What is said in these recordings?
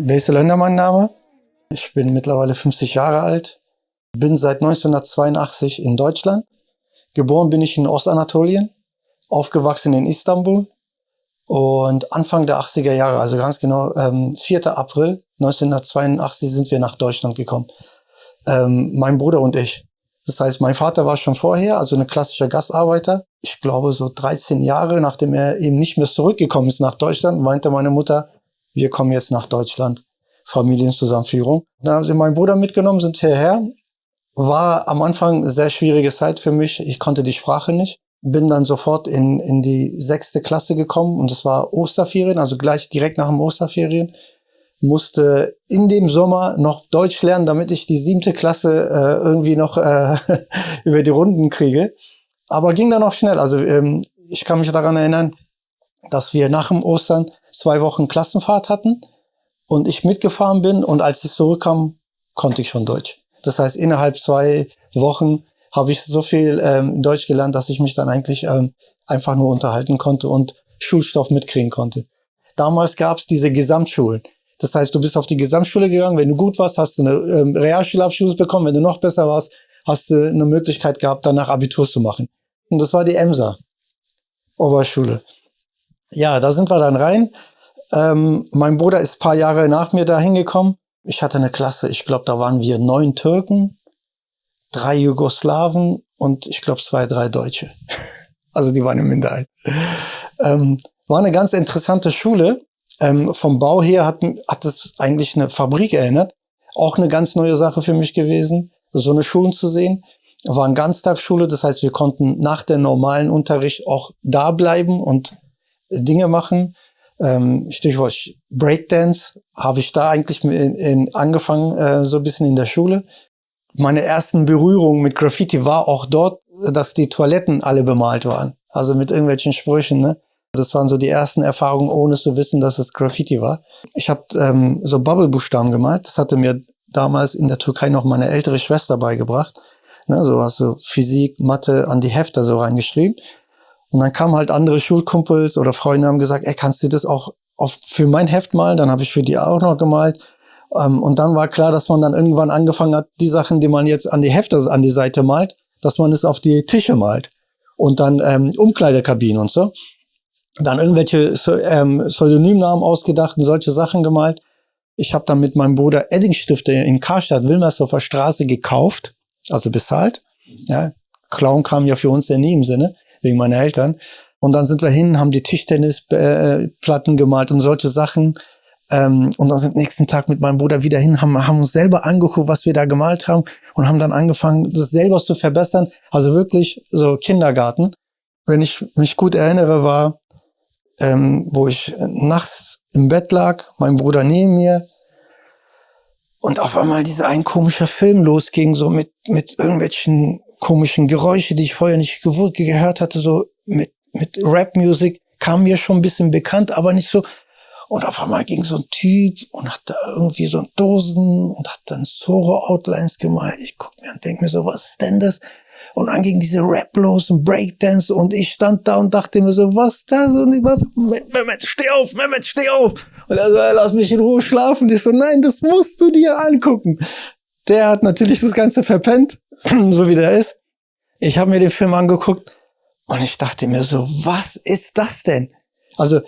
Veysel mein Name. Ich bin mittlerweile 50 Jahre alt. Bin seit 1982 in Deutschland. Geboren bin ich in Ostanatolien, aufgewachsen in Istanbul. Und Anfang der 80er Jahre, also ganz genau 4. April 1982 sind wir nach Deutschland gekommen. Mein Bruder und ich. Das heißt, mein Vater war schon vorher, also ein klassischer Gastarbeiter. Ich glaube, so 13 Jahre, nachdem er eben nicht mehr zurückgekommen ist nach Deutschland, meinte meine Mutter, wir kommen jetzt nach Deutschland. Familienzusammenführung. Dann haben sie meinen Bruder mitgenommen, sind hierher. War am Anfang eine sehr schwierige Zeit für mich. Ich konnte die Sprache nicht. Bin dann sofort in die 6. Klasse gekommen und es war Osterferien, also gleich direkt nach dem Osterferien. Musste in dem Sommer noch Deutsch lernen, damit ich die 7. Klasse irgendwie noch über die Runden kriege. Aber ging dann auch schnell. Also ich kann mich daran erinnern, dass wir nach dem Ostern 2 Wochen Klassenfahrt hatten und ich mitgefahren bin und als ich zurückkam, konnte ich schon Deutsch. Das heißt, innerhalb 2 Wochen habe ich so viel Deutsch gelernt, dass ich mich dann eigentlich einfach nur unterhalten konnte und Schulstoff mitkriegen konnte. Damals gab es diese Gesamtschulen. Das heißt, du bist auf die Gesamtschule gegangen. Wenn du gut warst, hast du eine Realschulabschluss bekommen. Wenn du noch besser warst, hast du eine Möglichkeit gehabt, danach Abitur zu machen. Und das war die Emser Oberschule. Ja, da sind wir dann rein. Mein Bruder ist ein paar Jahre nach mir da hingekommen. Ich hatte eine Klasse, ich glaube, da waren wir 9 Türken, 3 Jugoslawen und ich glaube 2, 3 Deutsche. Also die waren eine Minderheit. War eine ganz interessante Schule. Vom Bau her hat es eigentlich eine Fabrik erinnert. Auch eine ganz neue Sache für mich gewesen, so eine Schule zu sehen. War eine Ganztagsschule, das heißt, wir konnten nach dem normalen Unterricht auch da bleiben und Dinge machen. Stichwort Breakdance habe ich da eigentlich angefangen, so ein bisschen in der Schule. Meine ersten Berührungen mit Graffiti war auch dort, dass die Toiletten alle bemalt waren. Also mit irgendwelchen Sprüchen, ne? Das waren so die ersten Erfahrungen, ohne zu wissen, dass es Graffiti war. Ich habe so Bubble-Buchstaben gemalt. Das hatte mir damals in der Türkei noch meine ältere Schwester beigebracht. Ne, so hast du Physik, Mathe an die Hefte so reingeschrieben. Und dann kamen halt andere Schulkumpels oder Freunde haben gesagt, ey, kannst du das auch für mein Heft malen? Dann habe ich für die auch noch gemalt. Und dann war klar, dass man dann irgendwann angefangen hat, die Sachen, die man jetzt an die Hefte an die Seite malt, dass man es auf die Tische malt. Und dann Umkleidekabinen und so. Dann irgendwelche Pseudonymnamen ausgedacht und solche Sachen gemalt. Ich habe dann mit meinem Bruder Edding-Stifte in Karstadt, Wilmersdorfer Straße gekauft, also bezahlt. Ja, Clown kam ja für uns ja nie im Sinne, wegen meiner Eltern. Und dann sind wir hin, haben die Tischtennisplatten gemalt und solche Sachen. Und dann sind nächsten Tag mit meinem Bruder wieder hin, haben uns selber angeguckt, was wir da gemalt haben und haben dann angefangen, das selber zu verbessern. Also wirklich so Kindergarten. Wenn ich mich gut erinnere, war wo ich nachts im Bett lag, mein Bruder neben mir und auf einmal dieser ein komischer Film losging, so mit irgendwelchen komischen Geräuschen, die ich vorher nicht gehört hatte, so mit Rap-Musik, kam mir schon ein bisschen bekannt, aber nicht so. Und auf einmal ging so ein Typ und hat da irgendwie so Dosen und hat dann Zorro-Outlines gemalt. Ich guck mir und denk mir so, was ist denn das? Und dann ging diese Rap los und Breakdance und ich stand da und dachte mir so, was das? Und ich war so, Mehmet, steh auf, Mehmet, steh auf. Und er so, lass mich in Ruhe schlafen. Und ich so, nein, das musst du dir angucken. Der hat natürlich das Ganze verpennt, so wie der ist. Ich habe mir den Film angeguckt und ich dachte mir so, was ist das denn? Also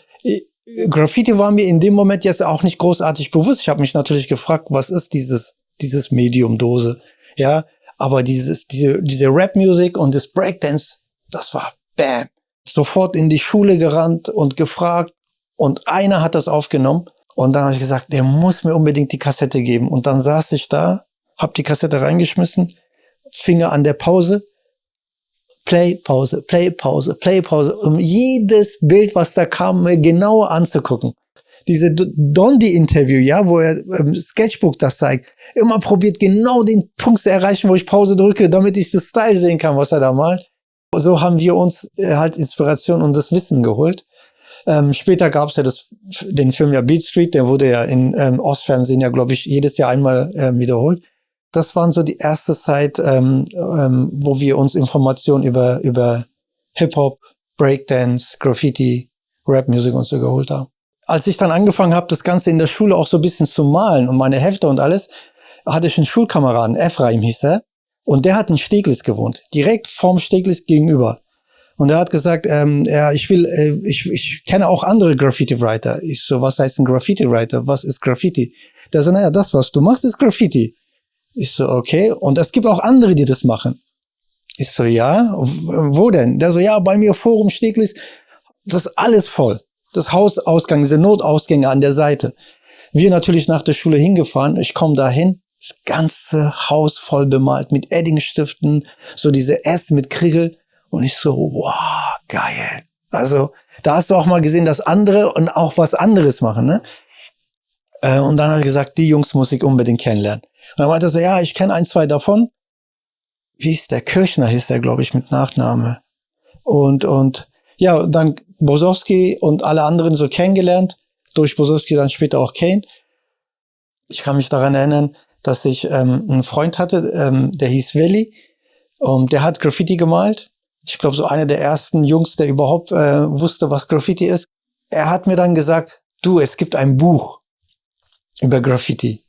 Graffiti war mir in dem Moment jetzt auch nicht großartig bewusst. Ich habe mich natürlich gefragt, was ist dieses Medium-Dose? Ja, aber diese Rap-Musik und das Breakdance, das war bam. Sofort in die Schule gerannt und gefragt und einer hat das aufgenommen und dann habe ich gesagt, der muss mir unbedingt die Kassette geben. Und dann saß ich da, hab die Kassette reingeschmissen, Finger an der Pause, Play, Pause, Play, Pause, Play, Pause, um jedes Bild, was da kam, mir genauer anzugucken. Diese Dondi-Interview, ja, wo er Sketchbook das zeigt, immer probiert genau den Punkt zu erreichen, wo ich Pause drücke, damit ich das Style sehen kann, was er da malt. So haben wir uns halt Inspiration und das Wissen geholt. Später gab es ja den Film ja Beat Street, der wurde ja in Ostfernsehen ja, glaube ich, jedes Jahr einmal wiederholt. Das waren so die erste Zeit, wo wir uns Informationen über Hip-Hop, Breakdance, Graffiti, Rap-Music und so geholt haben. Als ich dann angefangen habe, das Ganze in der Schule auch so ein bisschen zu malen und meine Hefte und alles, hatte ich einen Schulkameraden, Ephraim hieß er, und der hat in Steglitz gewohnt, direkt vorm Steglitz gegenüber. Und er hat gesagt, ich kenne auch andere Graffiti-Writer. Ich so, was heißt ein Graffiti-Writer? Was ist Graffiti? Der so, naja, das, was du machst, ist Graffiti. Ich so, okay. Und es gibt auch andere, die das machen. Ich so, ja, wo denn? Der so, ja, bei mir Forum Steglitz, das ist alles voll. Das Hausausgang, diese Notausgänge an der Seite. Wir natürlich nach der Schule hingefahren. Ich komme da hin. Das ganze Haus voll bemalt mit Eddingstiften, so diese S mit Kriegel. Und ich so, wow, geil. Also, da hast du auch mal gesehen, dass andere und auch was anderes machen, ne? Und dann habe ich gesagt, die Jungs muss ich unbedingt kennenlernen. Und dann meinte er so, ja, ich kenne 1, 2 davon. Wie ist der? Kirchner hieß der, glaube ich, mit Nachname. Und ja, dann Bosowski und alle anderen so kennengelernt. Durch Bosowski dann später auch Kane. Ich kann mich daran erinnern, dass ich einen Freund hatte, der hieß Willi. Der hat Graffiti gemalt. Ich glaube, so einer der ersten Jungs, der überhaupt wusste, was Graffiti ist. Er hat mir dann gesagt, du, es gibt ein Buch über Graffiti.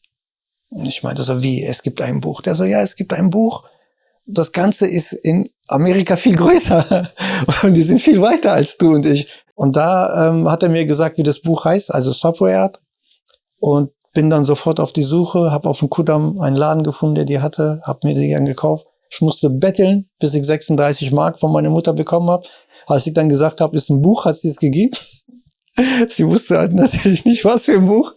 Und ich meinte so, wie, es gibt ein Buch? Der so, ja, es gibt ein Buch. Das Ganze ist in Amerika viel größer. Und die sind viel weiter als du und ich. Und da hat er mir gesagt, wie das Buch heißt, also Subway Art. Und bin dann sofort auf die Suche, habe auf dem Kudamm einen Laden gefunden, der die hatte, habe mir die dann gekauft. Ich musste betteln, bis ich 36 Mark von meiner Mutter bekommen habe. Als ich dann gesagt habe, ist ein Buch, hat sie es gegeben. Sie wusste halt natürlich nicht, was für ein Buch.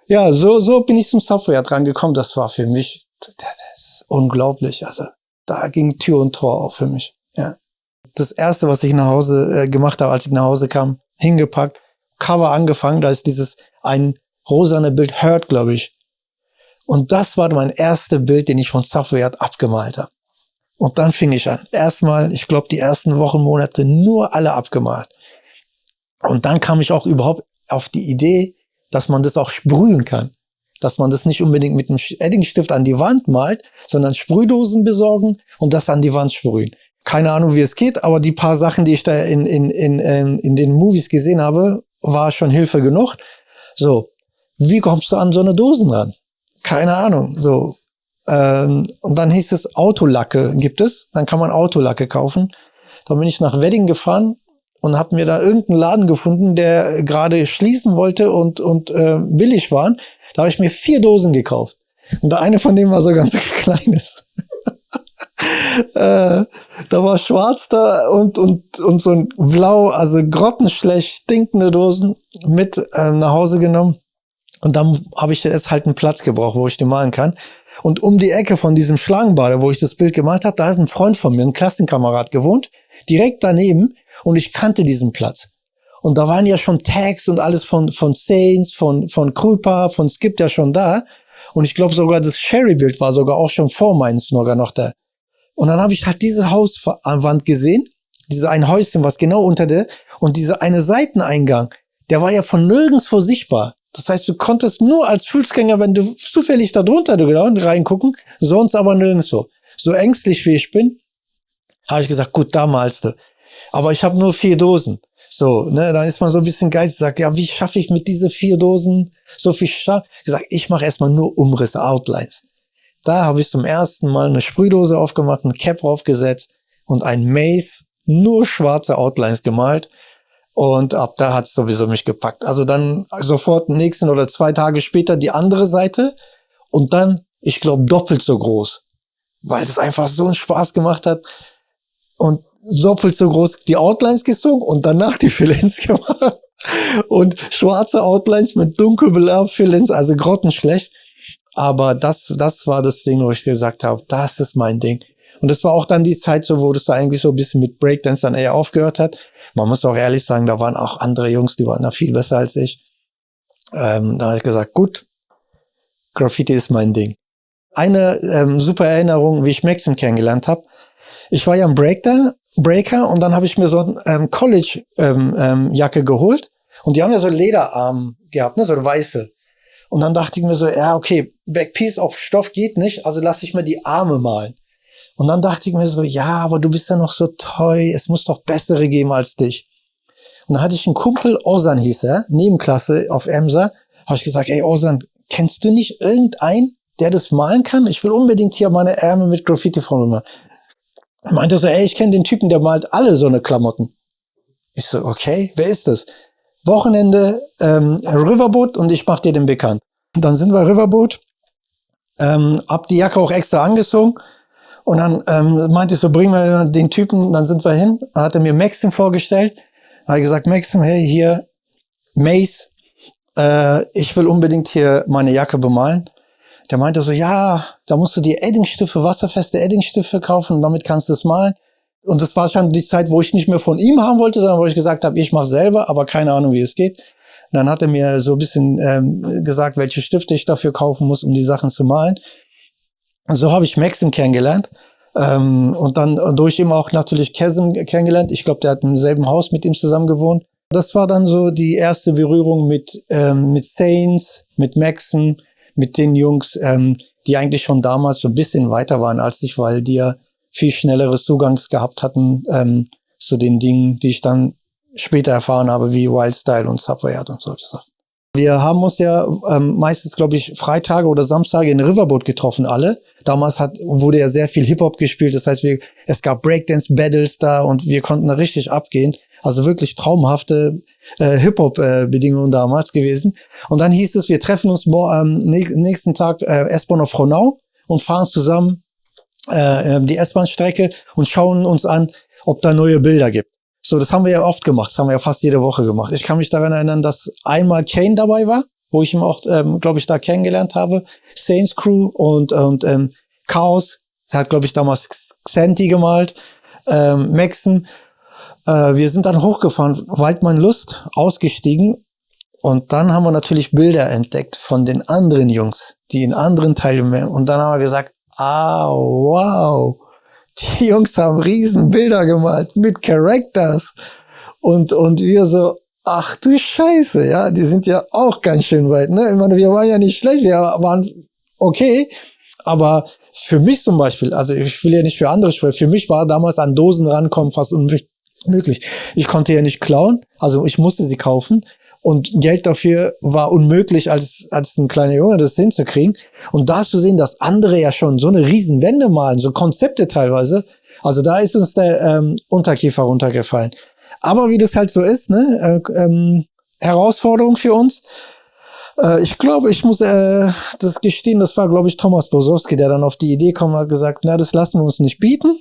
Ja, so bin ich zum Subway Art rangekommen. Das war für mich das ist unglaublich. Also da ging Tür und Tor auf für mich. Ja. Das erste, was ich nach Hause gemacht habe, als ich nach Hause kam, hingepackt, Cover angefangen, da ist dieses ein rosane Bild, Hurt, glaube ich. Und das war mein erstes Bild, den ich von Subway Art abgemalt habe. Und dann fing ich an. Erstmal, ich glaube, die ersten Wochen, Monate nur alle abgemalt. Und dann kam ich auch überhaupt auf die Idee, dass man das auch sprühen kann. Dass man das nicht unbedingt mit einem Eddingstift an die Wand malt, sondern Sprühdosen besorgen und das an die Wand sprühen. Keine Ahnung, wie es geht, aber die paar Sachen, die ich da in den Movies gesehen habe, war schon Hilfe genug. So, wie kommst du an so eine Dosen ran? Keine Ahnung. So, und dann hieß es, Autolacke gibt es. Dann kann man Autolacke kaufen. Dann bin ich nach Wedding gefahren und habe mir da irgendeinen Laden gefunden, der gerade schließen wollte und billig waren. Da habe ich mir 4 Dosen gekauft. Und eine von denen war so ganz kleines. Da war schwarz da und so ein blau, also grottenschlecht stinkende Dosen mit nach Hause genommen. Und dann habe ich jetzt halt einen Platz gebraucht, wo ich die malen kann. Und um die Ecke von diesem Schlangenbad, wo ich das Bild gemalt habe, da hat ein Freund von mir, ein Klassenkamerad gewohnt, direkt daneben. Und ich kannte diesen Platz. Und da waren ja schon Tags und alles von Saints, von Krupa, von Skip ja schon da. Und ich glaube sogar, das Sherry-Bild war sogar auch schon vor meins sogar noch da. Und dann habe ich halt diese Hauswand gesehen, diese ein Häuschen, was genau unter der, und dieser eine Seiteneingang, der war ja von nirgendwo sichtbar. Das heißt, du konntest nur als Fußgänger, wenn du zufällig da drunter reingucken, sonst aber nirgendwo. So ängstlich wie ich bin, habe ich gesagt, gut, da malst du. Aber ich habe nur 4 Dosen. So, ne, dann ist man so ein bisschen geizig, sagt, ja, wie schaffe ich mit diese 4 Dosen so viel Schaff? Gesagt, ich mache erstmal nur Umrisse, Outlines. Da habe ich zum ersten Mal eine Sprühdose aufgemacht, ein Cap draufgesetzt und ein Maze, nur schwarze Outlines gemalt. Und ab da hat's sowieso mich gepackt. Also dann sofort nächsten oder 2 Tage später die andere Seite und dann, ich glaube, doppelt so groß. Weil das einfach so einen Spaß gemacht hat. Und doppelt so groß die Outlines gezogen und danach die Fill-ins gemacht. Und schwarze Outlines mit dunkelblau Fill-ins, also grottenschlecht. Aber das war das Ding, wo ich gesagt habe, das ist mein Ding. Und das war auch dann die Zeit, so, wo das da eigentlich so ein bisschen mit Breakdance dann eher aufgehört hat. Man muss auch ehrlich sagen, da waren auch andere Jungs, die waren da viel besser als ich. Da habe ich gesagt, gut, Graffiti ist mein Ding. Eine super Erinnerung, wie ich Maxim kennengelernt habe. Ich war ja ein Breaker und dann habe ich mir so ein College-Jacke geholt. Und die haben ja so Lederarm gehabt, ne, so weiße. Und dann dachte ich mir so, ja, okay, Backpiece auf Stoff geht nicht, also lasse ich mir die Arme malen. Und dann dachte ich mir so, ja, aber du bist ja noch so toll, es muss doch bessere geben als dich. Und dann hatte ich einen Kumpel, Ozan hieß er, Nebenklasse auf Emser. Habe ich gesagt, ey Ozan, kennst du nicht irgendeinen, der das malen kann? Ich will unbedingt hier meine Ärmel mit Graffiti voll machen. Meinte so, ey, ich kenne den Typen, der malt alle so eine Klamotten. Ich so, okay, wer ist das? Wochenende, Riverboat und ich mach dir den bekannt. Und dann sind wir Riverboat, hab die Jacke auch extra angezogen und dann meinte ich so, bring mir den Typen, dann sind wir hin. Dann hat er mir Maxim vorgestellt. Dann habe ich gesagt, Maxim, hey, hier, Mace, ich will unbedingt hier meine Jacke bemalen. Der meinte so, ja, da musst du dir Eddingstifte, wasserfeste Eddingstifte kaufen und damit kannst du es malen. Und das war schon die Zeit, wo ich nicht mehr von ihm haben wollte, sondern wo ich gesagt habe, ich mache selber, aber keine Ahnung, wie es geht. Und dann hat er mir so ein bisschen gesagt, welche Stifte ich dafür kaufen muss, um die Sachen zu malen. Und so habe ich Maxim kennengelernt. Und dann durch ihn auch natürlich Kesim kennengelernt. Ich glaube, der hat im selben Haus mit ihm zusammen gewohnt. Das war dann so die erste Berührung mit Saints, mit Maxim, mit den Jungs, die eigentlich schon damals so ein bisschen weiter waren als ich, weil die ja viel schnelleres Zugangs gehabt hatten zu den Dingen, die ich dann später erfahren habe, wie Wildstyle und Subway Art und solche Sachen. Wir haben uns ja meistens, glaube ich, Freitage oder Samstage in Riverboat getroffen, alle. Damals wurde ja sehr viel Hip-Hop gespielt, das heißt, es gab Breakdance-Battles da und wir konnten da richtig abgehen. Also wirklich traumhafte Hip-Hop-Bedingungen damals gewesen. Und dann hieß es, wir treffen uns nächsten Tag S-Bahn auf Frohnau und fahren zusammen die S-Bahn-Strecke und schauen uns an, ob da neue Bilder gibt. So, das haben wir ja oft gemacht, das haben wir ja fast jede Woche gemacht. Ich kann mich daran erinnern, dass einmal Kane dabei war, wo ich ihn auch, glaube ich, da kennengelernt habe. Saints Crew und Chaos. Er hat, glaube ich, damals Xanti gemalt. Maxim. Wir sind dann hochgefahren, Waldmann Lust, ausgestiegen. Und dann haben wir natürlich Bilder entdeckt von den anderen Jungs, die in anderen Teilen. Und dann haben wir gesagt, wow, die Jungs haben riesen Bilder gemalt mit Characters. Und wir so, ach du Scheiße, ja, die sind ja auch ganz schön weit, ne? Ich meine, wir waren ja nicht schlecht, wir waren okay, aber für mich zum Beispiel, also ich will ja nicht für andere sprechen, für mich war damals an Dosen rankommen fast unmöglich. Ich konnte ja nicht klauen, also ich musste sie kaufen und Geld dafür war unmöglich, als ein kleiner Junge das hinzukriegen. Und da zu sehen, dass andere ja schon so eine riesen Wände malen, so Konzepte teilweise, also da ist uns der Unterkiefer runtergefallen. Aber wie das halt so ist, ne, Herausforderung für uns. Ich glaube, ich muss das gestehen, das war, glaube ich, Thomas Bosowski, der dann auf die Idee kam und hat gesagt, na, das lassen wir uns nicht bieten.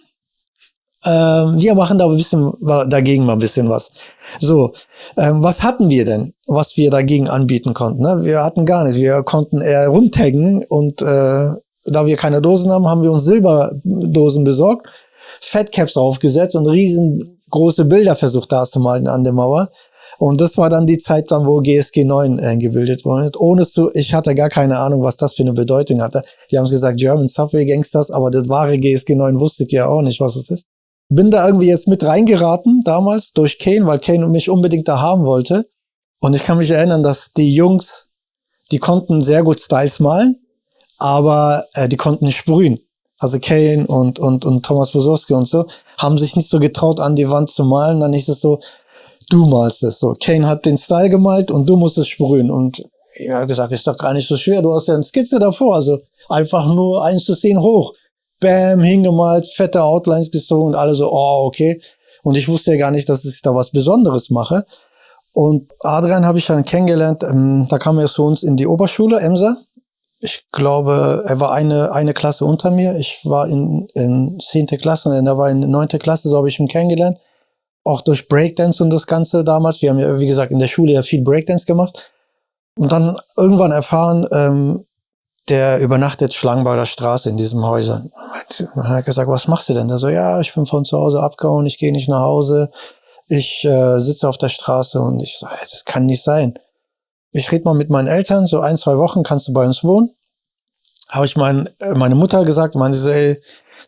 Wir machen da dagegen mal ein bisschen was. So, was hatten wir denn, was wir dagegen anbieten konnten? Ne? Wir hatten gar nicht. Wir konnten eher rumtaggen und da wir keine Dosen haben, haben wir uns Silberdosen besorgt, Fatcaps aufgesetzt und riesengroße Bilder versucht darzumalen an der Mauer. Und das war dann die Zeit, dann, wo GSG 9 gebildet wurde. Ich hatte gar keine Ahnung, was das für eine Bedeutung hatte. Die haben gesagt, German Subway Gangsters, aber das wahre GSG 9 wusste ich ja auch nicht, was es ist. Bin da irgendwie jetzt mit reingeraten, damals, durch Kane, weil Kane mich unbedingt da haben wollte. Und ich kann mich erinnern, dass die Jungs, die konnten sehr gut Styles malen, aber die konnten nicht sprühen. Also Kane und Thomas Bosowski und so, haben sich nicht so getraut, an die Wand zu malen. Dann ist es so, du malst es so. Kane hat den Style gemalt und du musst es sprühen. Und ja, gesagt, ist doch gar nicht so schwer. Du hast ja eine Skizze davor, also einfach nur 1:10 hoch. Bam, hingemalt, fette Outlines gezogen und alle so, oh, okay. Und ich wusste ja gar nicht, dass ich da was Besonderes mache. Und Adrian habe ich dann kennengelernt, da kam er zu uns in die Oberschule, Emser. Ich glaube, er war eine Klasse unter mir. Ich war in 10. Klasse und er war in 9. Klasse, so habe ich ihn kennengelernt. Auch durch Breakdance und das Ganze damals. Wir haben ja, wie gesagt, in der Schule ja viel Breakdance gemacht. Und dann irgendwann erfahren, der übernachtet Schlangenbader Straße in diesen Häusern. Dann hat er gesagt, was machst du denn? Der so, ja, ich bin von zu Hause abgehauen, ich gehe nicht nach Hause, ich sitze auf der Straße. Und ich so, das kann nicht sein. Ich rede mal mit meinen Eltern, so 1-2 Wochen kannst du bei uns wohnen. Habe ich meine Mutter gesagt, meinte so, ey,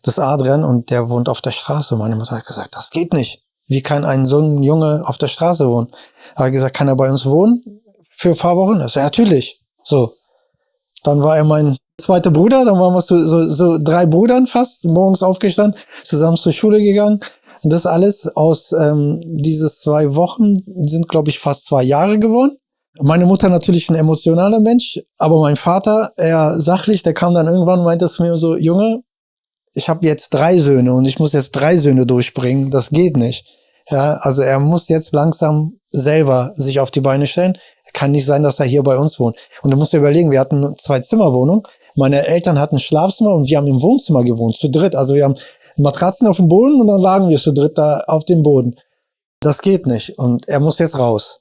das ist Adrian und der wohnt auf der Straße. Meine Mutter hat gesagt, das geht nicht. Wie kann so ein Junge auf der Straße wohnen? Habe ich gesagt, kann er bei uns wohnen für ein paar Wochen? Das ja, natürlich. So. Dann war er mein zweiter Bruder, dann waren wir so 3 Brüdern fast, morgens aufgestanden, zusammen zur Schule gegangen, Und das alles aus diese 2 Wochen sind, glaube ich, fast 2 Jahre geworden. Meine Mutter natürlich ein emotionaler Mensch, aber mein Vater eher sachlich, der kam dann irgendwann und meinte zu mir so, Junge, ich habe jetzt 3 Söhne und ich muss jetzt 3 Söhne durchbringen, das geht nicht. Ja, also er muss jetzt langsam selber sich auf die Beine stellen. Kann nicht sein, dass er hier bei uns wohnt. Und du musst dir überlegen, wir hatten 2-Zimmer-Wohnung, meine Eltern hatten ein Schlafzimmer und wir haben im Wohnzimmer gewohnt, zu dritt. Also wir haben Matratzen auf dem Boden und dann lagen wir zu dritt da auf dem Boden. Das geht nicht und er muss jetzt raus.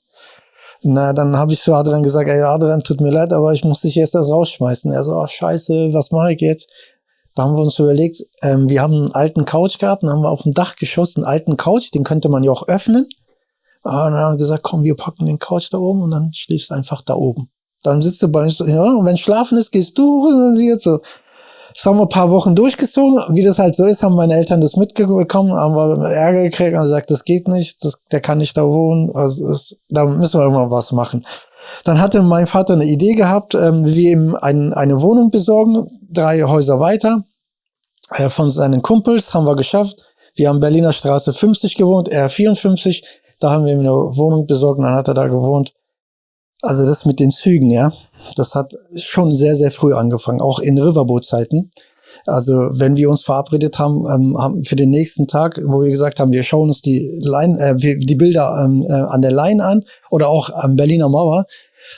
Na, dann habe ich zu Adrian gesagt, ey Adrian, tut mir leid, aber ich muss dich jetzt rausschmeißen. Er so, ach scheiße, was mache ich jetzt? Da haben wir uns überlegt, wir haben einen alten Couch gehabt, dann haben wir auf dem Dachgeschoss einen alten Couch, den könnte man ja auch öffnen. Und dann haben wir gesagt, komm, wir packen den Couch da oben und dann schläfst du einfach da oben. Dann sitzt du bei uns, ja, und wenn schlafen ist, gehst du und jetzt so. Das haben wir ein paar Wochen durchgezogen. Wie das halt so ist, haben meine Eltern das mitbekommen, haben wir Ärger gekriegt und gesagt, das geht nicht, der kann nicht da wohnen, da müssen wir irgendwann was machen. Dann hatte mein Vater eine Idee gehabt, wie wir ihm eine Wohnung besorgen, 3 Häuser weiter. Von seinen Kumpels haben wir geschafft. Wir haben Berliner Straße 50 gewohnt, er 54. Da haben wir ihm eine Wohnung besorgt und dann hat er da gewohnt. Also das mit den Zügen, ja, das hat schon sehr, sehr früh angefangen, auch in Riverboat-Zeiten. Also wenn wir uns verabredet haben, haben für den nächsten Tag, wo wir gesagt haben, wir schauen uns die Bilder an der Line an oder auch am Berliner Mauer,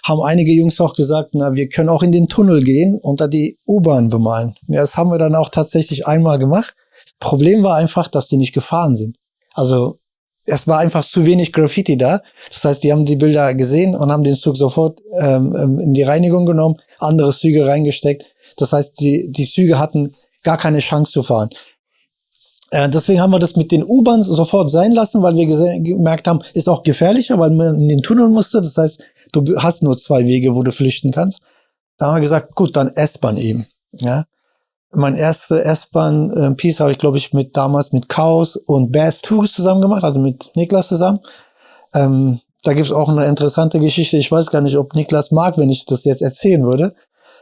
haben einige Jungs auch gesagt, na, wir können auch in den Tunnel gehen und da die U-Bahn bemalen. Ja, das haben wir dann auch tatsächlich einmal gemacht. Problem war einfach, dass die nicht gefahren sind. Also es war einfach zu wenig Graffiti da. Das heißt, die haben die Bilder gesehen und haben den Zug sofort in die Reinigung genommen, andere Züge reingesteckt. Das heißt, die Züge hatten gar keine Chance zu fahren. Deswegen haben wir das mit den U-Bahns sofort sein lassen, weil wir gemerkt haben, ist auch gefährlicher, weil man in den Tunnel musste. Das heißt, du hast nur 2 Wege, wo du flüchten kannst. Da haben wir gesagt, gut, dann S-Bahn eben. Ja. Mein erste S-Bahn-Piece habe ich, glaube ich, damals mit Chaos und Bass Tours zusammen gemacht, also mit Niklas zusammen. Da gibt's auch eine interessante Geschichte. Ich weiß gar nicht, ob Niklas mag, wenn ich das jetzt erzählen würde.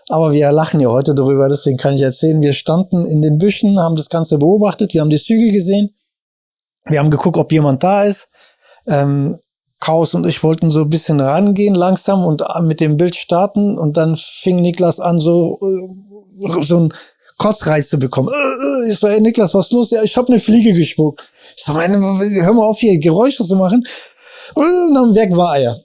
Aber wir lachen ja heute darüber, deswegen kann ich erzählen. Wir standen in den Büschen, haben das Ganze beobachtet, wir haben die Züge gesehen. Wir haben geguckt, ob jemand da ist. Chaos und ich wollten so ein bisschen rangehen langsam und mit dem Bild starten. Und dann fing Niklas an, so ein Kotzreiz zu bekommen. Ich so, ey Niklas, was ist los? Ja, ich habe eine Fliege gespuckt. Ich so, hör mal auf, hier Geräusche zu machen. Und dann weg war er.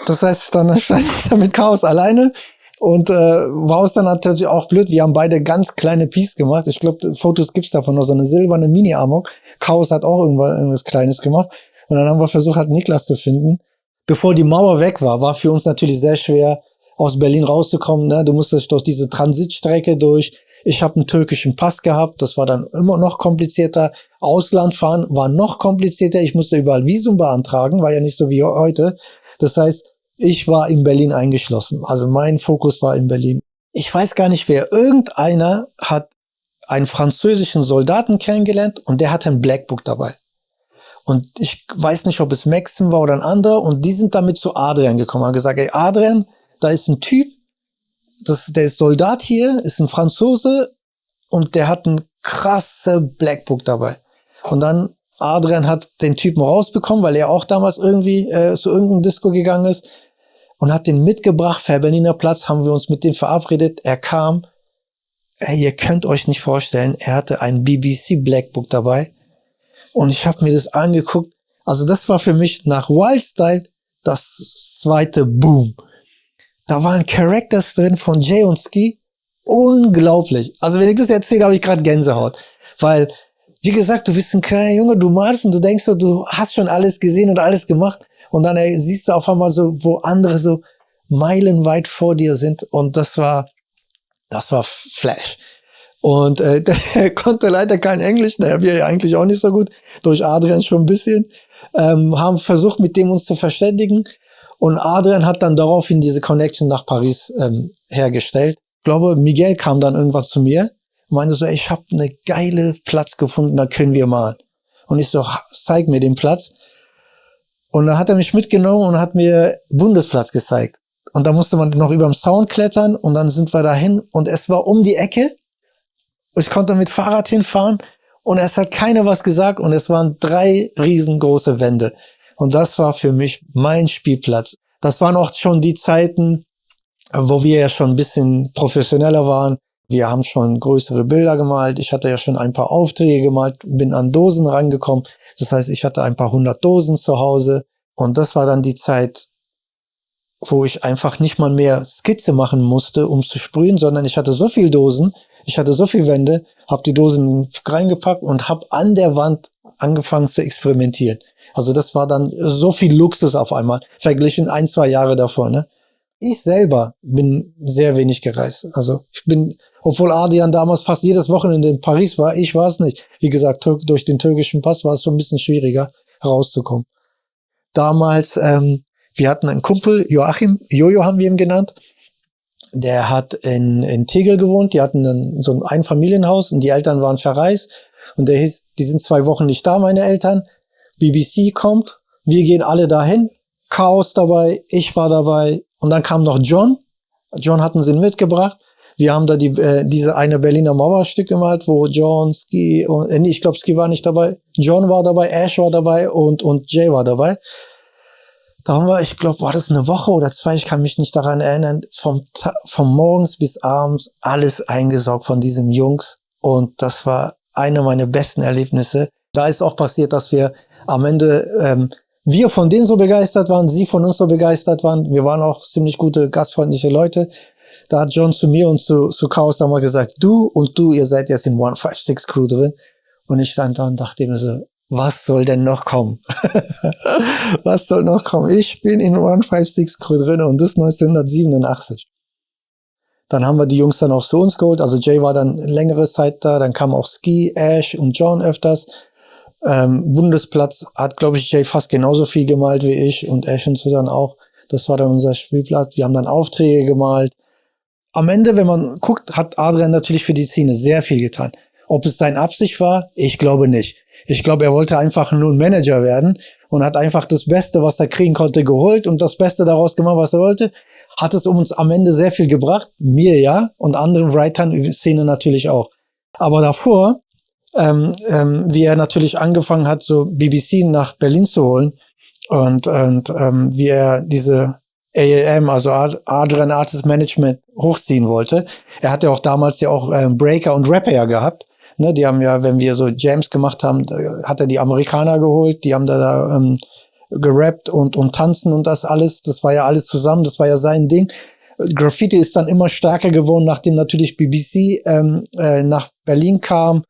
Das heißt, dann stand ich da mit Chaos alleine und war es dann natürlich auch blöd. Wir haben beide ganz kleine Piece gemacht. Ich glaube, Fotos gibt's davon noch, so eine silberne Mini-Amok. Chaos hat auch irgendwas Kleines gemacht. Und dann haben wir versucht, halt Niklas zu finden. Bevor die Mauer weg war für uns natürlich sehr schwer, aus Berlin rauszukommen. Ne? Du musstest durch diese Transitstrecke durch. Ich habe einen türkischen Pass gehabt. Das war dann immer noch komplizierter. Ausland fahren war noch komplizierter. Ich musste überall Visum beantragen. War ja nicht so wie heute. Das heißt, ich war in Berlin eingeschlossen. Also mein Fokus war in Berlin. Ich weiß gar nicht wer. Irgendeiner hat einen französischen Soldaten kennengelernt und der hatte ein Blackbook dabei. Und ich weiß nicht, ob es Maxim war oder ein anderer. Und die sind damit zu Adrian gekommen. Haben gesagt, ey Adrian, da ist ein Typ, der ist Soldat hier, ist ein Franzose und der hat ein krasse Blackbook dabei. Und dann Adrian hat den Typen rausbekommen, weil er auch damals irgendwie zu irgendeinem Disco gegangen ist und hat den mitgebracht. Für Berliner Platz haben wir uns mit dem verabredet. Er kam. Ey, ihr könnt euch nicht vorstellen, er hatte ein BBC Blackbook dabei. Und ich habe mir das angeguckt. Also das war für mich nach Wildstyle das zweite Boom. Da waren Characters drin von Jay und Ski. Unglaublich. Also wenn ich das erzähle, habe ich gerade Gänsehaut. Weil, wie gesagt, du bist ein kleiner Junge, du malst und du denkst so, du hast schon alles gesehen und alles gemacht. Und dann siehst du auf einmal so, wo andere so meilenweit vor dir sind. Und das war Flash. Und der konnte leider kein Englisch, naja, wir ja eigentlich auch nicht so gut, durch Adrian schon ein bisschen. Haben versucht, mit dem uns zu verständigen. Und Adrian hat dann daraufhin diese Connection nach Paris hergestellt. Ich glaube, Miguel kam dann irgendwann zu mir und meinte so, ey, ich habe eine geile Platz gefunden, da können wir malen. Und ich so, zeig mir den Platz. Und dann hat er mich mitgenommen und hat mir Bundesplatz gezeigt. Und da musste man noch überm Zaun klettern und dann sind wir dahin und es war um die Ecke. Ich konnte mit Fahrrad hinfahren Und es hat keiner was gesagt und es waren 3 riesengroße Wände. Und das war für mich mein Spielplatz. Das waren auch schon die Zeiten, wo wir ja schon ein bisschen professioneller waren. Wir haben schon größere Bilder gemalt. Ich hatte ja schon ein paar Aufträge gemalt, bin an Dosen rangekommen. Das heißt, ich hatte ein paar 100 Dosen zu Hause. Und das war dann die Zeit, wo ich einfach nicht mal mehr Skizze machen musste, um zu sprühen, sondern ich hatte so viel Dosen, ich hatte so viel Wände, habe die Dosen reingepackt und habe an der Wand angefangen zu experimentieren. Also das war dann so viel Luxus auf einmal, verglichen 1-2 Jahre davor, ne? Ich selber bin sehr wenig gereist. Also ich bin, obwohl Adrian damals fast jedes Wochenende in Paris war, ich war es nicht. Wie gesagt, durch den türkischen Pass war es so ein bisschen schwieriger, rauszukommen. Damals, wir hatten einen Kumpel, Joachim, Jojo haben wir ihn genannt. Der hat in Tegel gewohnt, die hatten dann so ein Einfamilienhaus und die Eltern waren verreist. Und der hieß, die sind 2 Wochen nicht da, meine Eltern. BBC kommt, wir gehen alle dahin. Chaos dabei, ich war dabei. Und dann kam noch John. John hatten sie mitgebracht. Wir haben da diese eine Berliner Mauerstück gemalt, wo John, Ski und, ich glaube, Ski war nicht dabei. John war dabei, Ash war dabei und Jay war dabei. Da haben wir, ich glaube, war das eine Woche oder 2, ich kann mich nicht daran erinnern, vom morgens bis abends alles eingesaugt von diesen Jungs. Und das war eine meiner besten Erlebnisse. Da ist auch passiert, dass wir am Ende, wir von denen so begeistert waren, sie von uns so begeistert waren. Wir waren auch ziemlich gute, gastfreundliche Leute. Da hat John zu mir und zu Chaos dann mal gesagt, du und du, ihr seid jetzt in 156 Crew drin. Und ich stand da und dachte mir so, was soll denn noch kommen? Was soll noch kommen? Ich bin in 156 Crew drin und das 1987. Dann haben wir die Jungs dann auch zu uns geholt. Also Jay war dann längere Zeit da. Dann kam auch Ski, Ash und John öfters. Bundesplatz hat, glaube ich, Jay fast genauso viel gemalt wie ich und Ash und so dann auch. Das war dann unser Spielplatz. Wir haben dann Aufträge gemalt. Am Ende, wenn man guckt, hat Adrian natürlich für die Szene sehr viel getan. Ob es seine Absicht war? Ich glaube nicht. Ich glaube, er wollte einfach nur ein Manager werden und hat einfach das Beste, was er kriegen konnte, geholt und das Beste daraus gemacht, was er wollte. Hat es uns am Ende sehr viel gebracht. Mir ja und anderen Writern in der Szene natürlich auch. Aber davor, wie er natürlich angefangen hat, so BBC nach Berlin zu holen und wie er diese AAM, also Adrian Artist Management, hochziehen wollte. Er hatte auch damals ja auch Breaker und Rapper ja gehabt. Ne, die haben ja, wenn wir so Jams gemacht haben, hat er die Amerikaner geholt, die haben da gerappt und tanzen und das alles. Das war ja alles zusammen, das war ja sein Ding. Graffiti ist dann immer stärker geworden, nachdem natürlich BBC nach Berlin kam.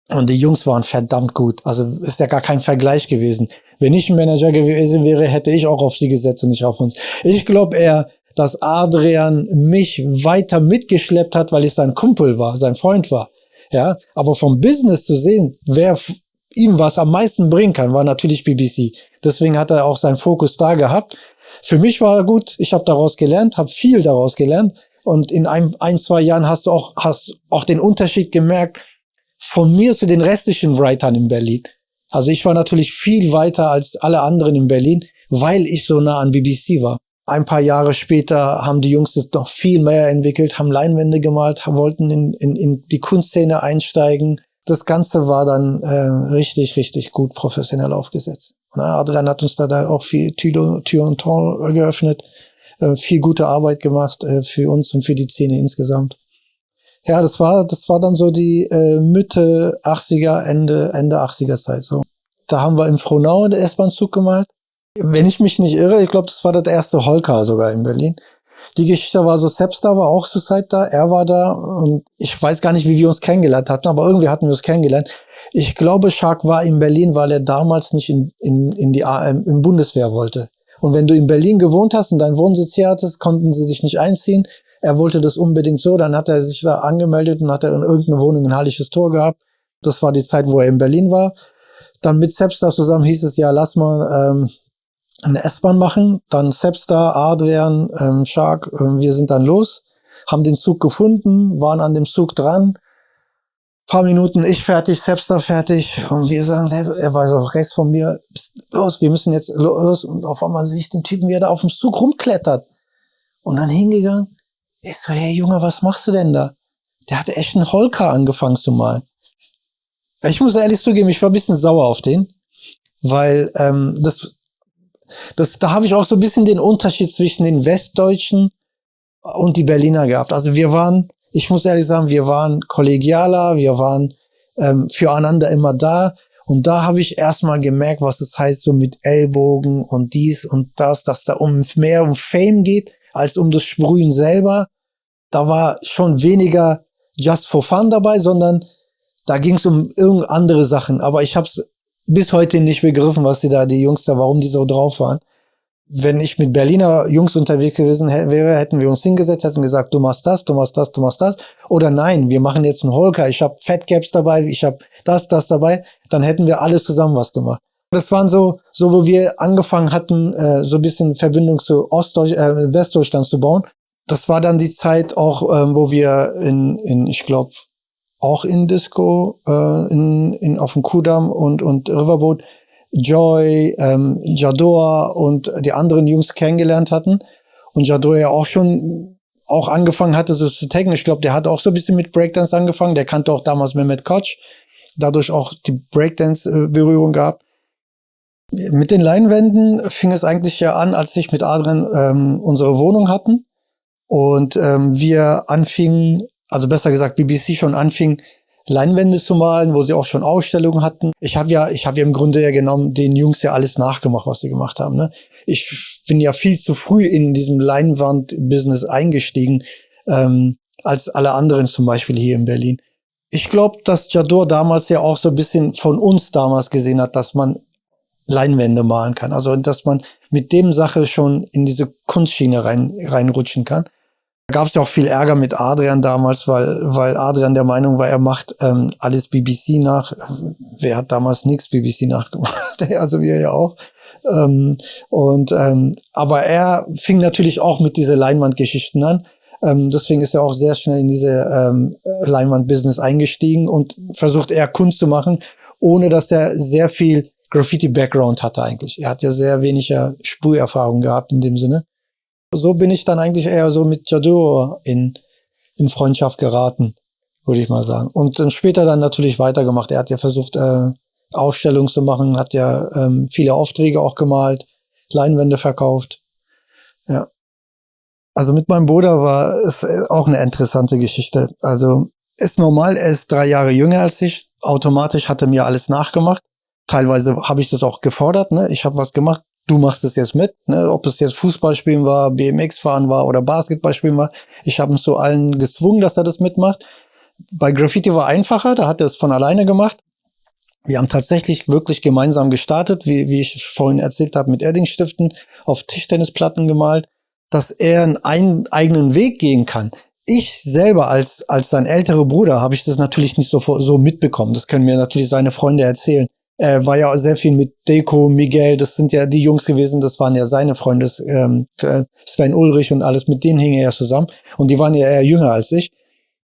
Und die Jungs waren verdammt gut. Also ist ja gar kein Vergleich gewesen. Wenn ich ein Manager gewesen wäre, hätte ich auch auf sie gesetzt und nicht auf uns. Ich glaube eher, dass Adrian mich weiter mitgeschleppt hat, weil ich sein Kumpel war, sein Freund war. Ja, aber vom Business zu sehen, wer ihm was am meisten bringen kann, war natürlich BBC. Deswegen hat er auch seinen Fokus da gehabt. Für mich war er gut. Ich habe daraus gelernt, habe viel daraus gelernt. Und in 1-2 Jahren hast du auch den Unterschied gemerkt von mir zu den restlichen Writern in Berlin. Also ich war natürlich viel weiter als alle anderen in Berlin, weil ich so nah an BBC war. Ein paar Jahre später haben die Jungs es noch viel mehr entwickelt, haben Leinwände gemalt, wollten in die Kunstszene einsteigen. Das Ganze war dann richtig, richtig gut professionell aufgesetzt. Adrian hat uns da auch viel Tür und Tor geöffnet, viel gute Arbeit gemacht für uns und für die Szene insgesamt. Ja, das war dann so die Mitte 80er, Ende 80er Zeit. So. Da haben wir im Frohnau den S-Bahn-Zug gemalt. Wenn ich mich nicht irre, ich glaube, das war der erste Holker sogar in Berlin. Die Geschichte war so, Sepstar war auch zur Zeit da, er war da und ich weiß gar nicht, wie wir uns kennengelernt hatten, aber irgendwie hatten wir uns kennengelernt. Ich glaube, Shark war in Berlin, weil er damals nicht in die Bundeswehr wollte. Und wenn du in Berlin gewohnt hast und deinen Wohnsitz hier hattest, konnten sie dich nicht einziehen. Er wollte das unbedingt so, dann hat er sich da angemeldet und hat er in irgendeiner Wohnung ein Halliges Tor gehabt. Das war die Zeit, wo er in Berlin war. Dann mit Sepstar zusammen hieß es, ja, lass mal eine S-Bahn machen. Dann Sepstar, Adrian, Shark, wir sind dann los, haben den Zug gefunden, waren an dem Zug dran. Paar Minuten, ich fertig, Sepstar fertig. Und wir sagen, er war so rechts von mir, pst, los, wir müssen jetzt los. Und auf einmal sehe ich den Typen, wie er da auf dem Zug rumklettert. Und dann hingegangen. Ich so, hey Junge, was machst du denn da? Der hatte echt einen Holker angefangen zu malen. Ich muss ehrlich zugeben, ich war ein bisschen sauer auf den, weil da habe ich auch so ein bisschen den Unterschied zwischen den Westdeutschen und die Berliner gehabt. Also ich muss ehrlich sagen, wir waren kollegialer, wir waren füreinander immer da. Und da habe ich erstmal gemerkt, was es heißt, so mit Ellbogen und dies und das, dass da mehr um Fame geht, als um das Sprühen selber. Da war schon weniger just for fun dabei, sondern da ging es um irgendeine andere Sachen. Aber ich habe es bis heute nicht begriffen, die Jungs da, warum die so drauf waren. Wenn ich mit Berliner Jungs unterwegs gewesen wäre, hätten wir uns hingesetzt, hätten gesagt, du machst das, du machst das, du machst das. Oder nein, wir machen jetzt einen Holker, ich habe Fatcaps dabei, ich habe das dabei. Dann hätten wir alles zusammen was gemacht. Das waren so wo wir angefangen hatten, so ein bisschen Verbindung zu Westdeutschland zu bauen. Das war dann die Zeit auch, wo wir ich glaube, auch in Disco, auf dem Kudamm und Riverboat Joy, Jador und die anderen Jungs kennengelernt hatten. Und Jador ja auch angefangen hatte, so zu taggen. Ich glaube, der hat auch so ein bisschen mit Breakdance angefangen. Der kannte auch damals Mehmet Koç. Dadurch auch die Breakdance-Berührung gehabt. Mit den Leinwänden fing es eigentlich ja an, als ich mit Adrian unsere Wohnung hatten. Und wir anfingen, also besser gesagt BBC schon anfing, Leinwände zu malen, wo sie auch schon Ausstellungen hatten. Ich habe ja im Grunde ja genommen den Jungs ja alles nachgemacht, was sie gemacht haben. Ne? Ich bin ja viel zu früh in diesem Leinwand-Business eingestiegen, als alle anderen zum Beispiel hier in Berlin. Ich glaube, dass Jador damals ja auch so ein bisschen von uns damals gesehen hat, dass man Leinwände malen kann. Also, dass man mit dem Sache schon in diese Kunstschiene reinrutschen kann. Da gab es ja auch viel Ärger mit Adrian damals, weil Adrian der Meinung war, er macht alles BBC nach. Wer hat damals nichts BBC nachgemacht? Also wir ja auch. Aber er fing natürlich auch mit diese Leinwandgeschichten an. Deswegen ist er auch sehr schnell in diese Leinwand-Business eingestiegen und versucht eher Kunst zu machen, ohne dass er sehr viel Graffiti-Background hatte eigentlich. Er hat ja sehr weniger Sprüherfahrung gehabt in dem Sinne. So bin ich dann eigentlich eher so mit Jador in Freundschaft geraten, würde ich mal sagen. Und dann später dann natürlich weitergemacht. Er hat ja versucht, Ausstellungen zu machen, hat ja viele Aufträge auch gemalt, Leinwände verkauft. Ja. Also mit meinem Bruder war es auch eine interessante Geschichte. Also ist normal, er ist 3 Jahre jünger als ich. Automatisch hat er mir alles nachgemacht. Teilweise habe ich das auch gefordert. Ne? Ich habe was gemacht. Du machst es jetzt mit, ne? Ob es jetzt Fußballspielen war, BMX-Fahren war oder Basketballspielen war. Ich habe ihn zu allen gezwungen, dass er das mitmacht. Bei Graffiti war einfacher, da hat er es von alleine gemacht. Wir haben tatsächlich wirklich gemeinsam gestartet, wie ich vorhin erzählt habe, mit Edding-Stiften auf Tischtennisplatten gemalt, dass er einen eigenen Weg gehen kann. Ich selber als sein älterer Bruder habe ich das natürlich nicht so mitbekommen. Das können mir natürlich seine Freunde erzählen. Er war ja sehr viel mit Deko, Miguel, das sind ja die Jungs gewesen, das waren ja seine Freunde, Sven Ulrich und alles, mit denen hing er ja zusammen. Und die waren ja eher jünger als ich.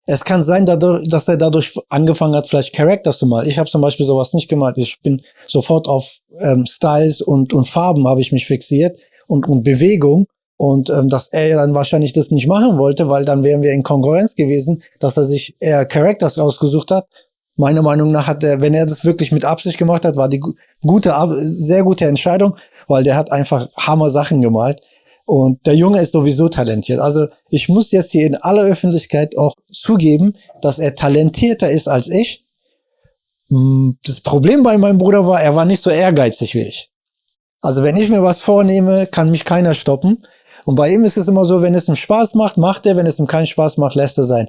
Es kann sein, dass er dadurch angefangen hat, vielleicht Characters zu malen. Ich habe zum Beispiel sowas nicht gemalt. Ich bin sofort auf Styles und Farben habe ich mich fixiert und Bewegung. Und dass er dann wahrscheinlich das nicht machen wollte, weil dann wären wir in Konkurrenz gewesen, dass er sich eher Characters ausgesucht hat. Meiner Meinung nach wenn er das wirklich mit Absicht gemacht hat, war die sehr gute Entscheidung, weil der hat einfach Hammer Sachen gemalt. Und der Junge ist sowieso talentiert. Also ich muss jetzt hier in aller Öffentlichkeit auch zugeben, dass er talentierter ist als ich. Das Problem bei meinem Bruder war, er war nicht so ehrgeizig wie ich. Also wenn ich mir was vornehme, kann mich keiner stoppen. Und bei ihm ist es immer so, wenn es ihm Spaß macht, macht er. Wenn es ihm keinen Spaß macht, lässt er sein.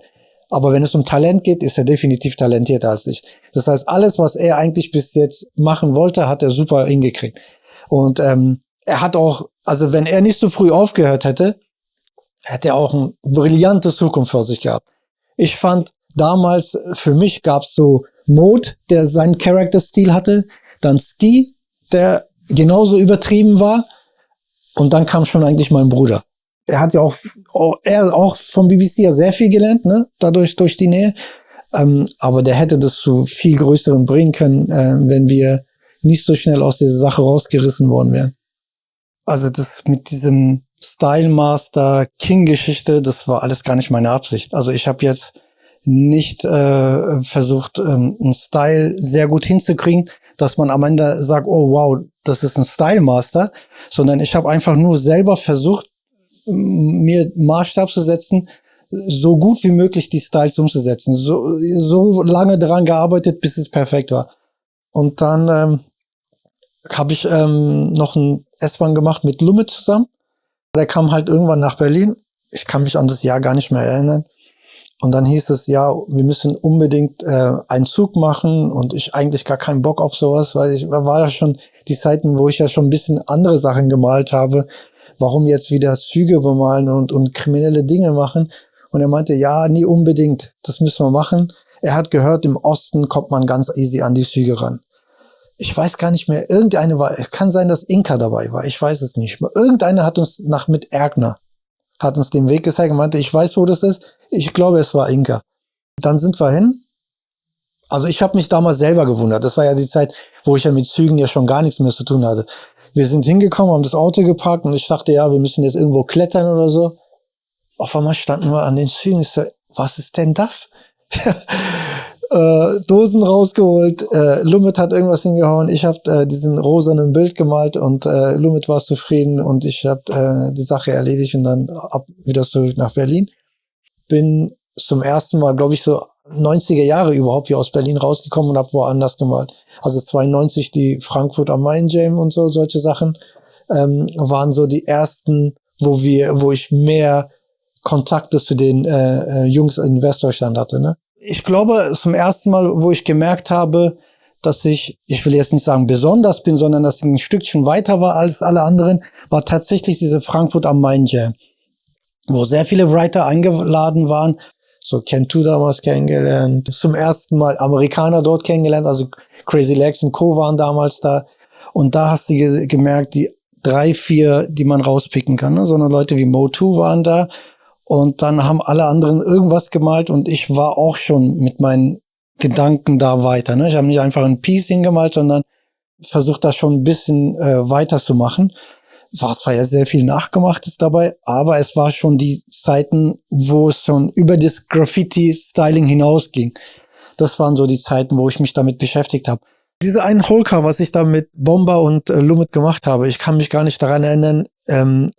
Aber wenn es um Talent geht, ist er definitiv talentierter als ich. Das heißt, alles, was er eigentlich bis jetzt machen wollte, hat er super hingekriegt. Und er hat auch, also wenn er nicht so früh aufgehört hätte, hätte er auch eine brillante Zukunft vor sich gehabt. Ich fand damals, für mich gab's so Mode, der seinen Charakterstil hatte, dann Ski, der genauso übertrieben war, und dann kam schon eigentlich mein Bruder. Er hat ja auch vom BBC ja sehr viel gelernt, ne? Dadurch, durch die Nähe. Aber der hätte das zu viel Größeren bringen können, wenn wir nicht so schnell aus dieser Sache rausgerissen worden wären. Also das mit diesem Style Master King Geschichte, das war alles gar nicht meine Absicht. Also ich habe jetzt nicht versucht, einen Style sehr gut hinzukriegen, dass man am Ende sagt, oh wow, das ist ein Style Master, sondern ich habe einfach nur selber versucht, mir Maßstab zu setzen, so gut wie möglich die Styles umzusetzen. So lange daran gearbeitet, bis es perfekt war. Und dann habe ich noch ein S-Bahn gemacht mit Lumit zusammen. Der kam halt irgendwann nach Berlin. Ich kann mich an das Jahr gar nicht mehr erinnern. Und dann hieß es, ja, wir müssen unbedingt einen Zug machen und ich eigentlich gar keinen Bock auf sowas, weil ich war ja schon die Zeiten, wo ich ja schon ein bisschen andere Sachen gemalt habe. Warum jetzt wieder Züge bemalen und kriminelle Dinge machen? Und er meinte, ja, nie unbedingt, das müssen wir machen. Er hat gehört, im Osten kommt man ganz easy an die Züge ran. Ich weiß gar nicht mehr, irgendeine war, kann sein, dass Inka dabei war, ich weiß es nicht. Irgendeine hat uns mit Erkner, hat uns den Weg gezeigt und meinte, ich weiß, wo das ist. Ich glaube, es war Inka. Dann sind wir hin. Also ich habe mich damals selber gewundert. Das war ja die Zeit, wo ich ja mit Zügen ja schon gar nichts mehr zu tun hatte. Wir sind hingekommen, haben das Auto geparkt und ich dachte, ja, wir müssen jetzt irgendwo klettern oder so. Auf einmal standen wir an den Zügen. Ich so, was ist denn das? Dosen rausgeholt, Lumit hat irgendwas hingehauen, ich habe diesen rosanen Bild gemalt und Lumit war zufrieden und ich habe die Sache erledigt und dann wieder zurück nach Berlin. Bin zum ersten Mal, glaube ich, so 90er Jahre überhaupt hier aus Berlin rausgekommen und habe woanders gemalt. Also 92 die Frankfurt am Main Jam und so, solche Sachen waren so die ersten, wo ich mehr Kontakte zu den Jungs in Westdeutschland hatte, ne? Ich glaube, zum ersten Mal, wo ich gemerkt habe, dass ich will jetzt nicht sagen besonders bin, sondern dass ich ein Stückchen weiter war als alle anderen, war tatsächlich diese Frankfurt am Main Jam, wo sehr viele Writer eingeladen waren. So Ken Tu damals kennengelernt, zum ersten Mal Amerikaner dort kennengelernt, also Crazy Legs und Co. waren damals da. Und da hast du gemerkt, die 3, 4, die man rauspicken kann, ne? Sondern Leute wie Mo2 waren da. Und dann haben alle anderen irgendwas gemalt und ich war auch schon mit meinen Gedanken da weiter. Ne? Ich habe nicht einfach ein Piece hingemalt, sondern versucht da schon ein bisschen weiter zu machen. Es war ja sehr viel Nachgemachtes dabei, aber es war schon die Zeiten, wo es schon über das Graffiti-Styling hinausging. Das waren so die Zeiten, wo ich mich damit beschäftigt habe. Diese einen Holker, was ich da mit Bomber und Lumit gemacht habe, ich kann mich gar nicht daran erinnern,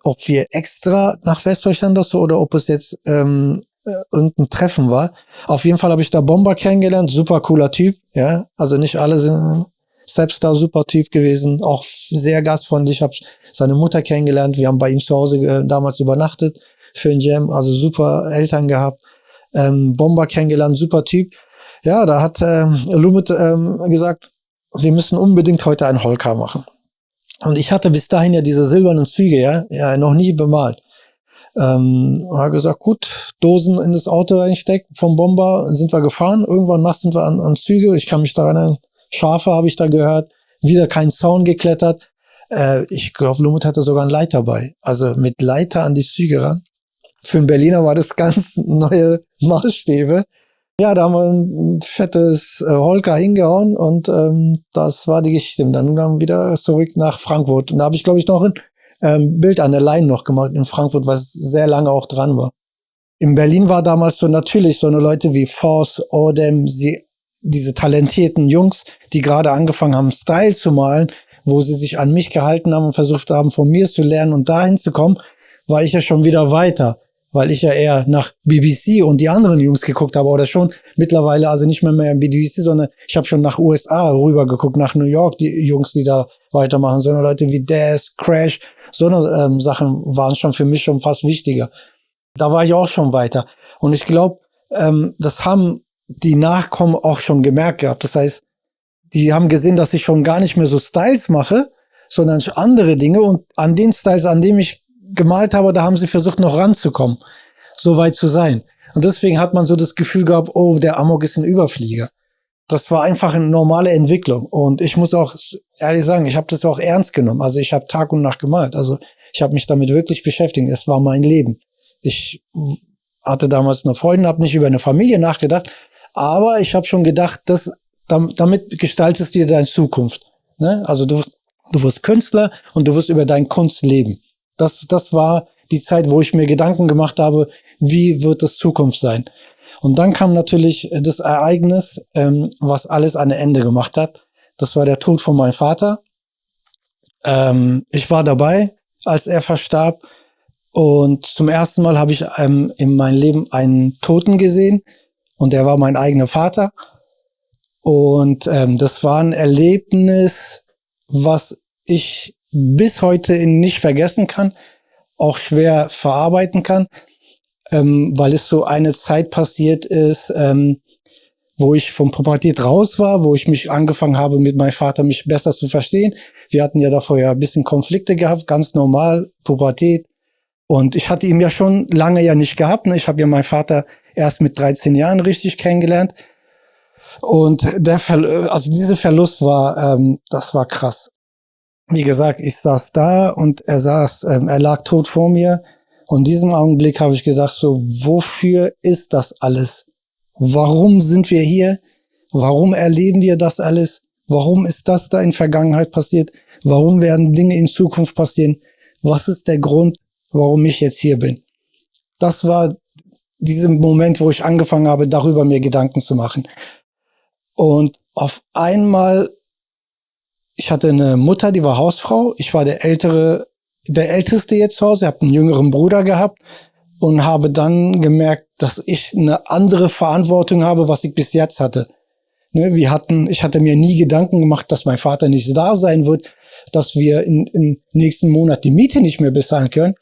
ob wir extra nach Westdeutschland das so oder ob es jetzt irgendein Treffen war. Auf jeden Fall habe ich da Bomber kennengelernt, super cooler Typ, ja. Also nicht alle sind selbst da super Typ gewesen, auch sehr gastfreundlich. Ich habe seine Mutter kennengelernt, wir haben bei ihm zu Hause damals übernachtet für ein Jam, also super Eltern gehabt. Bomber kennengelernt, super Typ. Ja, da hat Lumit gesagt, wir müssen unbedingt heute einen Holker machen. Und ich hatte bis dahin ja diese silbernen Züge, ja noch nie bemalt. Hat gesagt, gut, Dosen in das Auto reingesteckt vom Bomber, sind wir gefahren. Irgendwann nachts sind wir an Züge. Ich kann mich daran erinnern, Schafe habe ich da gehört, wieder kein Zaun geklettert. Ich glaube, Lumit hatte sogar ein Leiter bei. Also mit Leiter an die Züge ran. Für einen Berliner war das ganz neue Maßstäbe. Ja, da haben wir ein fettes Holker hingehauen und das war die Geschichte. Und dann wieder zurück nach Frankfurt. Und da habe ich, glaube ich, noch ein Bild an der Line noch gemacht in Frankfurt, was sehr lange auch dran war. In Berlin war damals so natürlich so eine Leute wie Force, Odem, diese talentierten Jungs, die gerade angefangen haben, Style zu malen, wo sie sich an mich gehalten haben und versucht haben, von mir zu lernen und dahin zu kommen, war ich ja schon wieder weiter. Weil ich ja eher nach BBC und die anderen Jungs geguckt habe, oder schon mittlerweile, also nicht mehr im BBC, sondern ich habe schon nach USA rüber geguckt, nach New York, die Jungs, die da weitermachen, sondern Leute wie Daz, Crash, so eine Sachen waren schon für mich schon fast wichtiger. Da war ich auch schon weiter. Und ich glaube, das haben die Nachkommen auch schon gemerkt gehabt. Das heißt, die haben gesehen, dass ich schon gar nicht mehr so Styles mache, sondern andere Dinge, und an den Styles, an dem ich gemalt habe, da haben sie versucht, noch ranzukommen, so weit zu sein. Und deswegen hat man so das Gefühl gehabt, oh, der Amok ist ein Überflieger. Das war einfach eine normale Entwicklung. Und ich muss auch ehrlich sagen, ich habe das auch ernst genommen. Also ich habe Tag und Nacht gemalt. Also ich habe mich damit wirklich beschäftigt. Es war mein Leben. Ich hatte damals eine Freundin, habe nicht über eine Familie nachgedacht, aber ich habe schon gedacht, damit gestaltest du dir deine Zukunft. Ne? Also du wirst Künstler und du wirst über deine Kunst leben. Das war die Zeit, wo ich mir Gedanken gemacht habe, wie wird das Zukunft sein? Und dann kam natürlich das Ereignis, was alles an Ende gemacht hat. Das war der Tod von meinem Vater. Ich war dabei, als er verstarb. Und zum ersten Mal habe ich in meinem Leben einen Toten gesehen. Und er war mein eigener Vater. Und das war ein Erlebnis, was ich bis heute nicht vergessen kann, auch schwer verarbeiten kann, weil es so eine Zeit passiert ist, wo ich vom Pubertät raus war, wo ich mich angefangen habe, mit meinem Vater mich besser zu verstehen. Wir hatten ja davor ja ein bisschen Konflikte gehabt, ganz normal, Pubertät. Und ich hatte ihn ja schon lange ja nicht gehabt. Ne? Ich habe ja meinen Vater erst mit 13 Jahren richtig kennengelernt. Und dieser Verlust war, das war krass. Wie gesagt, ich saß da und er lag tot vor mir. Und in diesem Augenblick habe ich gedacht, so, wofür ist das alles? Warum sind wir hier? Warum erleben wir das alles? Warum ist das da in Vergangenheit passiert? Warum werden Dinge in Zukunft passieren? Was ist der Grund, warum ich jetzt hier bin? Das war dieser Moment, wo ich angefangen habe, darüber mir Gedanken zu machen. Und auf einmal, ich hatte eine Mutter, die war Hausfrau. Ich war der Älteste jetzt zu Hause. Ich habe einen jüngeren Bruder gehabt und habe dann gemerkt, dass ich eine andere Verantwortung habe, was ich bis jetzt hatte. Ne, ich hatte mir nie Gedanken gemacht, dass mein Vater nicht da sein wird, dass wir im nächsten Monat die Miete nicht mehr bezahlen können.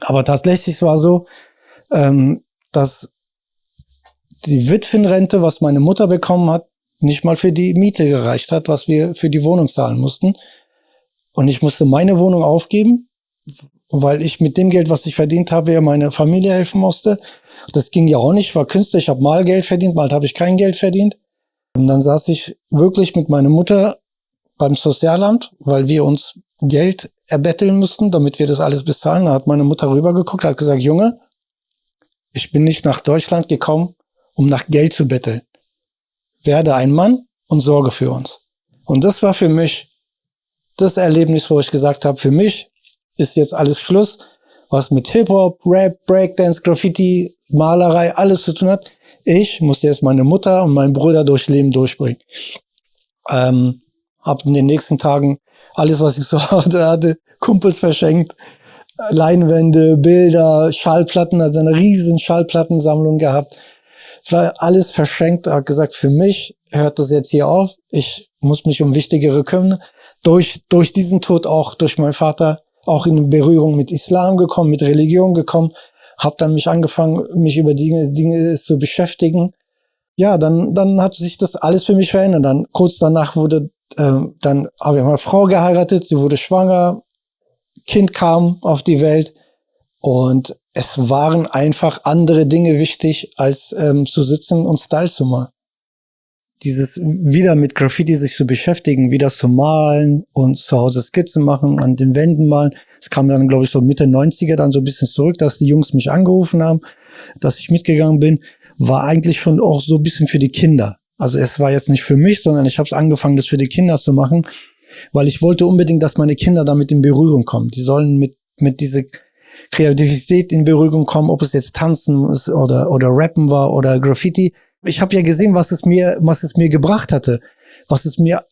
Aber tatsächlich war so, dass die Witwenrente, was meine Mutter bekommen hat, nicht mal für die Miete gereicht hat, was wir für die Wohnung zahlen mussten. Und ich musste meine Wohnung aufgeben, weil ich mit dem Geld, was ich verdient habe, ja meine Familie helfen musste. Das ging ja auch nicht, ich war Künstler, ich habe mal Geld verdient, mal habe ich kein Geld verdient. Und dann saß ich wirklich mit meiner Mutter beim Sozialamt, weil wir uns Geld erbetteln mussten, damit wir das alles bezahlen. Da hat meine Mutter rübergeguckt, hat gesagt, Junge, ich bin nicht nach Deutschland gekommen, um nach Geld zu betteln. Werde ein Mann und sorge für uns. Und das war für mich das Erlebnis, wo ich gesagt habe, für mich ist jetzt alles Schluss, was mit Hip-Hop, Rap, Breakdance, Graffiti, Malerei, alles zu tun hat. Ich muss jetzt meine Mutter und meinen Bruder durchs Leben durchbringen. Hab in den nächsten Tagen alles, was ich so hatte, Kumpels verschenkt, Leinwände, Bilder, Schallplatten, also eine riesen Schallplattensammlung gehabt. Alles verschenkt, hat gesagt, für mich hört das jetzt hier auf. Ich muss mich um Wichtigere kümmern. Durch diesen Tod auch, durch meinen Vater, auch in Berührung mit Islam gekommen, mit Religion gekommen. Hab dann mich angefangen, mich über Dinge zu beschäftigen. Ja, dann hat sich das alles für mich verändert. Dann kurz danach dann habe ich meine Frau geheiratet, sie wurde schwanger, Kind kam auf die Welt und es waren einfach andere Dinge wichtig, als zu sitzen und Style zu machen. Dieses wieder mit Graffiti sich zu beschäftigen, wieder zu malen und zu Hause Skizzen machen, an den Wänden malen. Es kam dann, glaube ich, so Mitte 90er dann so ein bisschen zurück, dass die Jungs mich angerufen haben, dass ich mitgegangen bin. War eigentlich schon auch so ein bisschen für die Kinder. Also es war jetzt nicht für mich, sondern ich habe es angefangen, das für die Kinder zu machen, weil ich wollte unbedingt, dass meine Kinder damit in Berührung kommen. Die sollen mit dieser Kreativität in Berührung kommen, ob es jetzt Tanzen ist oder Rappen war oder Graffiti. Ich habe ja gesehen, was es mir gebracht hatte, was es mir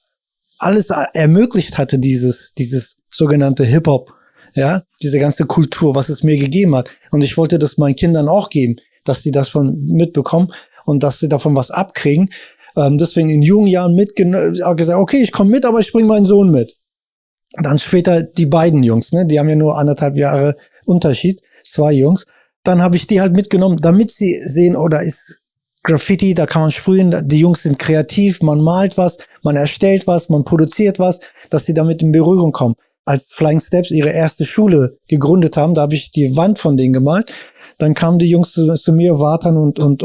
alles ermöglicht hatte, dieses sogenannte Hip-Hop, ja, diese ganze Kultur, was es mir gegeben hat. Und ich wollte das meinen Kindern auch geben, dass sie das von mitbekommen und dass sie davon was abkriegen. Deswegen in jungen Jahren gesagt, okay, ich komme mit, aber ich bringe meinen Sohn mit. Dann später die beiden Jungs, ne, die haben ja nur 1,5 Jahre Unterschied, 2 Jungs. Dann habe ich die halt mitgenommen, damit sie sehen, oh, da ist Graffiti, da kann man sprühen, die Jungs sind kreativ, man malt was, man erstellt was, man produziert was, dass sie damit in Berührung kommen. Als Flying Steps ihre erste Schule gegründet haben, da habe ich die Wand von denen gemalt. Dann kamen die Jungs zu mir, Vatan und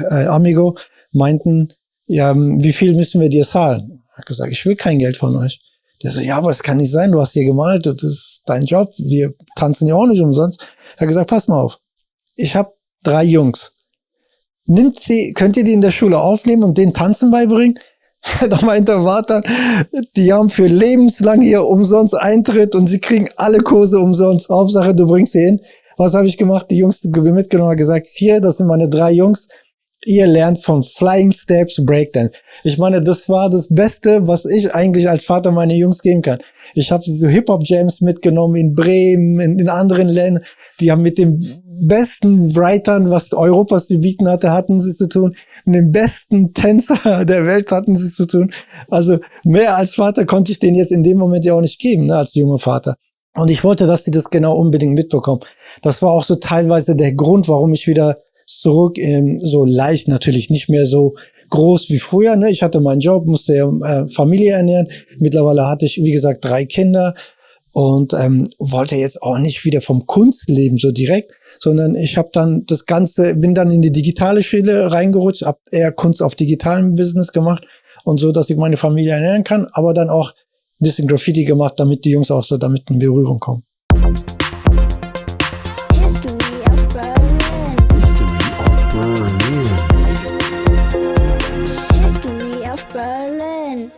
Amigo, meinten, ja, wie viel müssen wir dir zahlen? Ich habe gesagt, ich will kein Geld von euch. Der so, ja, aber es kann nicht sein, du hast hier gemalt, das ist dein Job, wir tanzen ja auch nicht umsonst. Er hat gesagt, pass mal auf, ich habe 3 Jungs. Könnt ihr die in der Schule aufnehmen und denen Tanzen beibringen? Da meinte Vatan, die haben für lebenslang hier umsonst Eintritt und sie kriegen alle Kurse umsonst. Hauptsache, du bringst sie hin. Was habe ich gemacht? Die Jungs mitgenommen und gesagt, hier, das sind meine 3 Jungs. Ihr lernt von Flying Steps Breakdance. Ich meine, das war das Beste, was ich eigentlich als Vater meine Jungs geben kann. Ich habe sie so Hip-Hop-Jams mitgenommen in Bremen, in anderen Ländern. Die haben mit den besten Writern, was Europas zu bieten hatte, hatten sie zu tun. Mit den besten Tänzer der Welt hatten sie zu tun. Also mehr als Vater konnte ich denen jetzt in dem Moment ja auch nicht geben, ne, als junger Vater. Und ich wollte, dass sie das genau unbedingt mitbekommen. Das war auch so teilweise der Grund, warum ich wieder zurück, so leicht, natürlich nicht mehr so groß wie früher, ne? Ich hatte meinen Job, musste ja Familie ernähren. Mittlerweile hatte ich, wie gesagt, 3 Kinder und wollte jetzt auch nicht wieder vom Kunstleben so direkt, sondern ich habe dann das Ganze, bin dann in die digitale Schiene reingerutscht, habe eher Kunst auf digitalem Business gemacht und so, dass ich meine Familie ernähren kann, aber dann auch ein bisschen Graffiti gemacht, damit die Jungs auch so damit in Berührung kommen. History of Berlin.